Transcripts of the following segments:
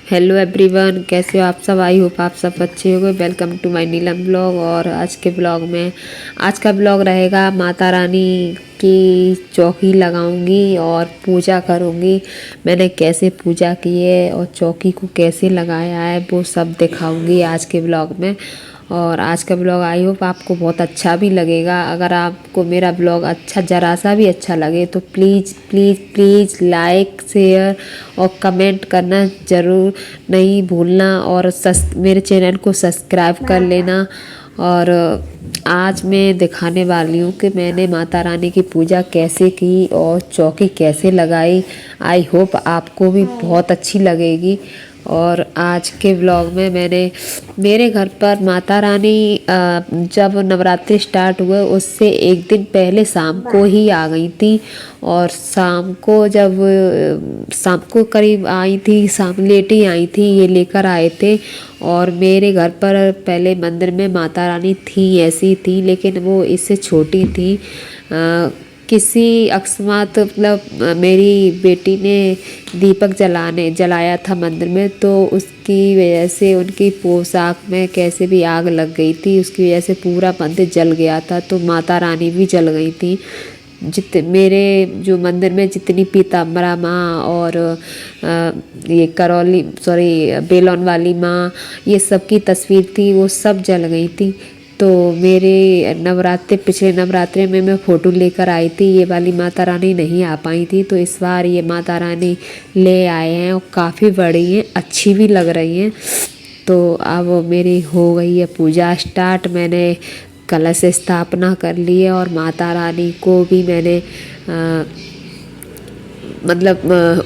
Hello everyone, कैसे हो आप सब। आई होप आप सब अच्छे होंगे। Welcome to my Neelam blog. और आज का ब्लॉग रहेगा माता रानी की चौकी लगाऊंगी और पूजा करूंगी। मैंने कैसे पूजा की है और चौकी को कैसे लगाया है वो सब दिखाऊंगी आज के ब्लॉग में। और आज का ब्लॉग आई होप आपको बहुत अच्छा भी लगेगा। अगर आपको मेरा ब्लॉग अच्छा ज़रा सा भी अच्छा लगे तो please please please like share और कमेंट करना ज़रूर नहीं भूलना। और मेरे चैनल को सब्सक्राइब कर लेना। और आज मैं दिखाने वाली हूँ कि मैंने माता रानी की पूजा कैसे की और चौकी कैसे लगाई। आई होप आपको भी बहुत अच्छी लगेगी। और आज के व्लॉग में मैंने मेरे घर पर माता रानी जब नवरात्रि स्टार्ट हुए उससे एक दिन पहले शाम को ही आ गई थी। और शाम को करीब आई थी, शाम लेट ही आई थी, ये लेकर आए थे। और मेरे घर पर पहले मंदिर में माता रानी थी, ऐसी थी, लेकिन वो इससे छोटी थी। किसी अकस्मात मतलब मेरी बेटी ने दीपक जलाया था मंदिर में, तो उसकी वजह से उनकी पोशाक में कैसे भी आग लग गई थी। उसकी वजह से पूरा मंदिर जल गया था, तो माता रानी भी जल गई थी। मेरे जो मंदिर में जितनी पीताम्बरा माँ और ये करौली बेलौन वाली माँ, ये सब की तस्वीर थी, वो सब जल गई थी। तो पिछले नवरात्रे में मैं फ़ोटो लेकर आई थी, ये वाली माता रानी नहीं आ पाई थी, तो इस बार ये माता रानी ले आए हैं और काफ़ी बड़ी हैं, अच्छी भी लग रही हैं। तो अब मेरी हो गई है पूजा स्टार्ट। मैंने कलश स्थापना कर ली है और माता रानी को भी मैंने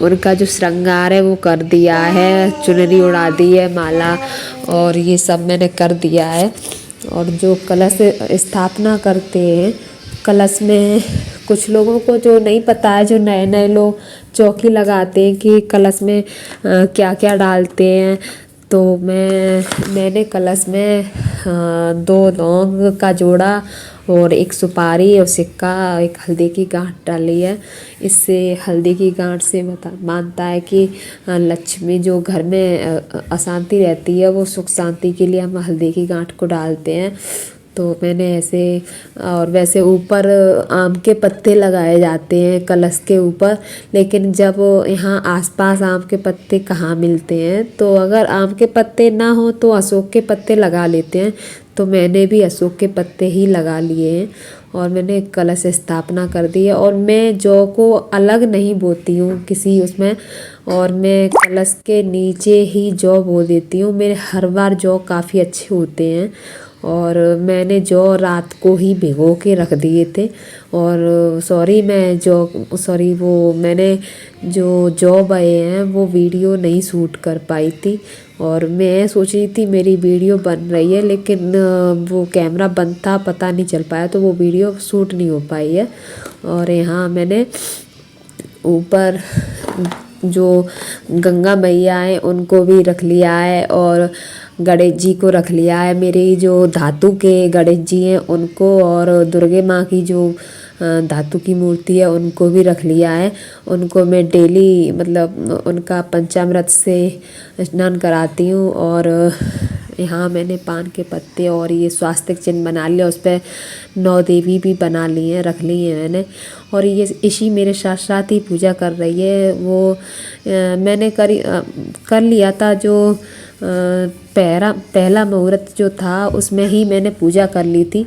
उनका जो श्रृंगार है वो कर दिया है, चुनरी उड़ा दी है, माला और ये सब मैंने कर दिया है। और जो कलश स्थापना करते हैं, कलश में कुछ लोगों को जो नहीं पता है, जो नए नए लोग चौकी लगाते हैं कि कलश में क्या क्या डालते हैं। तो मैंने कलश में 2 लौंग का जोड़ा और 1 सुपारी और सिक्का, 1 हल्दी की गांठ डाली है। इससे हल्दी की गांठ से मानता है कि लक्ष्मी जो घर में अशांति रहती है, वो सुख शांति के लिए हम हल्दी की गांठ को डालते हैं। तो मैंने ऐसे, और वैसे ऊपर आम के पत्ते लगाए जाते हैं कलश के ऊपर, लेकिन जब यहाँ आसपास आम के पत्ते कहाँ मिलते हैं, तो अगर आम के पत्ते ना हो तो अशोक के पत्ते लगा लेते हैं। तो मैंने भी अशोक के पत्ते ही लगा लिए हैं और मैंने कलश स्थापना कर दी है। और मैं जौ को अलग नहीं बोती हूँ किसी उसमें, और मैं कलश के नीचे ही जौ बो देती हूँ। मेरे हर बार जौ काफ़ी अच्छे होते हैं। और मैंने जौ रात को ही भिगो के रख दिए थे। और मैंने जो जौ बए हैं वो वीडियो नहीं शूट कर पाई थी। और मैं सोच रही थी मेरी वीडियो बन रही है, लेकिन वो कैमरा बंद था, पता नहीं चल पाया, तो वो वीडियो शूट नहीं हो पाई है। और यहाँ मैंने ऊपर जो गंगा मैया है उनको भी रख लिया है और गणेश जी को रख लिया है। मेरे जो धातु के गणेश जी हैं उनको, और दुर्गे माँ की जो धातु की मूर्ति है उनको भी रख लिया है। उनको मैं डेली मतलब उनका पंचामृत से स्नान कराती हूँ। और यहाँ मैंने पान के पत्ते और ये स्वास्तिक चिन्ह बना लिया, उस पर 9 देवी भी बना ली हैं, रख ली हैं मैंने। और ये इसी मेरे साथ साथ ही पूजा कर रही है। वो मैंने कर लिया था, जो पहला मुहूर्त जो था उसमें ही मैंने पूजा कर ली थी।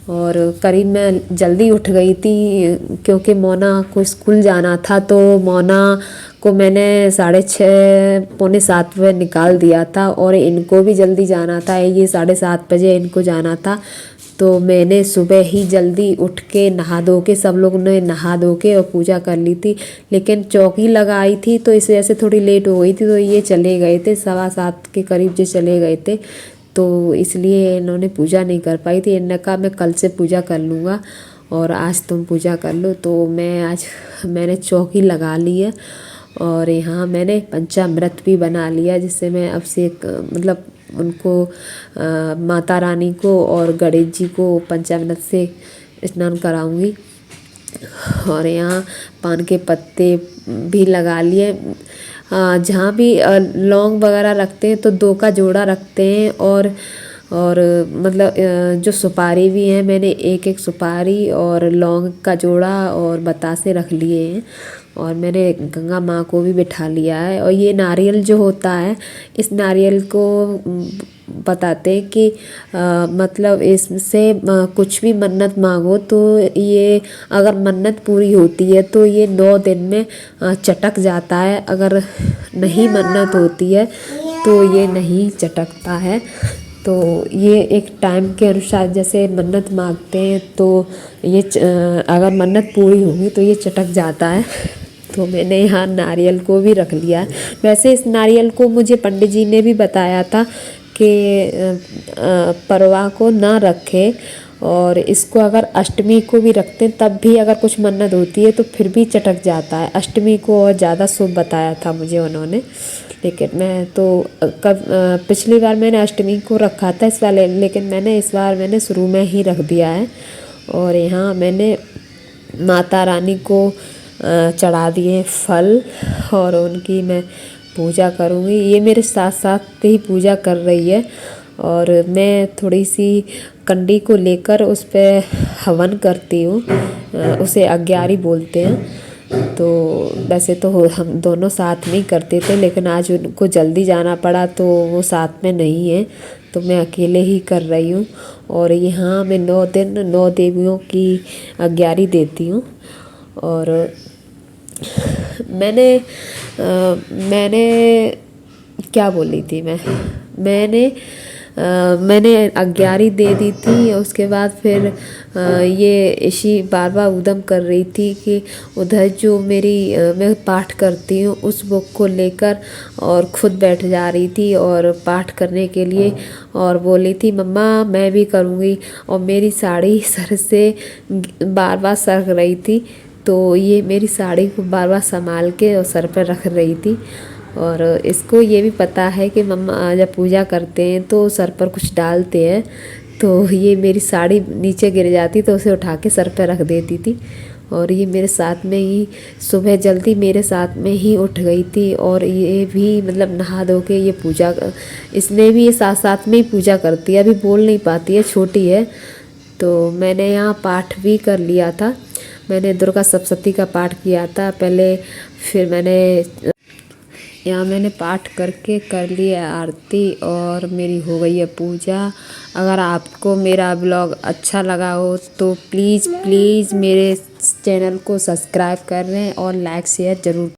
और करीब मैं जल्दी उठ गई थी क्योंकि मोना को स्कूल जाना था, तो मोना को मैंने 6:30 पौने 7 बजे निकाल दिया था। और इनको भी जल्दी जाना था, ये 7:30 बजे इनको जाना था। तो मैंने सुबह ही जल्दी उठ के नहा धो के, सब लोग ने नहा धो के और पूजा कर ली थी। लेकिन चौकी लगाई थी तो इस वजह से थोड़ी लेट हो गई थी, तो ये चले गए थे 7:15 के करीब जो चले गए थे, तो इसलिए इन्होंने पूजा नहीं कर पाई थी। इन्होंने कहा मैं कल से पूजा कर लूँगा और आज तुम पूजा कर लो। तो मैंने चौकी लगा ली है। और यहाँ मैंने पंचामृत भी बना लिया, जिससे मैं अब से मतलब उनको माता रानी को और गणेश जी को पंचामृत से स्नान कराऊंगी। और यहाँ पान के पत्ते भी लगा लिए। जहाँ भी लौंग वगैरह रखते हैं तो 2 का जोड़ा रखते हैं। और मतलब जो सुपारी भी है, मैंने एक एक सुपारी और लौंग का जोड़ा और बतासे रख लिए हैं। और मैंने गंगा माँ को भी बिठा लिया है। और ये नारियल जो होता है, इस नारियल को बताते हैं कि मतलब इससे कुछ भी मन्नत मांगो तो ये अगर मन्नत पूरी होती है तो ये 9 दिन में चटक जाता है। अगर नहीं मन्नत होती है तो ये नहीं चटकता है। तो ये एक टाइम के अनुसार जैसे मन्नत मांगते हैं तो ये अगर मन्नत पूरी होगी तो ये चटक जाता है। तो मैंने यहाँ नारियल को भी रख लिया है। वैसे इस नारियल को मुझे पंडित जी ने भी बताया था कि परवा को ना रखें, और इसको अगर अष्टमी को भी रखते हैं तब भी अगर कुछ मन्नत होती है तो फिर भी चटक जाता है। अष्टमी को और ज़्यादा शुभ बताया था मुझे उन्होंने। लेकिन मैं तो पिछली बार मैंने अष्टमी को रखा था इस वाले, लेकिन मैंने इस बार मैंने शुरू में ही रख दिया है। और यहाँ मैंने माता रानी को चढ़ा दिए फल, और उनकी मैं पूजा करूँगी। ये मेरे साथ साथ ही पूजा कर रही है। और मैं थोड़ी सी कंडी को लेकर उस पर हवन करती हूँ, उसे अग्यारी बोलते हैं। तो वैसे तो हम दोनों साथ में ही करते थे, लेकिन आज उनको जल्दी जाना पड़ा तो वो साथ में नहीं है, तो मैं अकेले ही कर रही हूँ। और यहाँ मैं 9 दिन 9 देवियों की अग्यारी देती हूँ। और मैंने क्या बोली थी मैंने अग्यारी दे दी थी। उसके बाद फिर ये इसी बार बार उदम कर रही थी कि उधर जो मैं पाठ करती हूँ उस बुक को लेकर और खुद बैठ जा रही थी और पाठ करने के लिए, और बोली थी मम्मा मैं भी करूँगी। और मेरी साड़ी सर से बार बार सरक रही थी, तो ये मेरी साड़ी को बार बार संभाल के और सर पर रख रही थी। और इसको ये भी पता है कि मम्मा जब पूजा करते हैं तो सर पर कुछ डालते हैं, तो ये मेरी साड़ी नीचे गिर जाती तो उसे उठा के सर पर रख देती थी। और ये मेरे साथ में ही सुबह जल्दी मेरे साथ में ही उठ गई थी। और ये भी मतलब नहा धो के ये पूजा, इसने भी ये साथ साथ में ही पूजा करती है। अभी बोल नहीं पाती है, छोटी है। तो मैंने यहाँ पाठ भी कर लिया था। मैंने दुर्गा सप्तशती का पाठ किया था पहले, फिर मैंने पाठ करके कर लिया आरती, और मेरी हो गई है पूजा। अगर आपको मेरा ब्लॉग अच्छा लगा हो तो प्लीज़ मेरे चैनल को सब्सक्राइब कर लें और लाइक शेयर ज़रूर।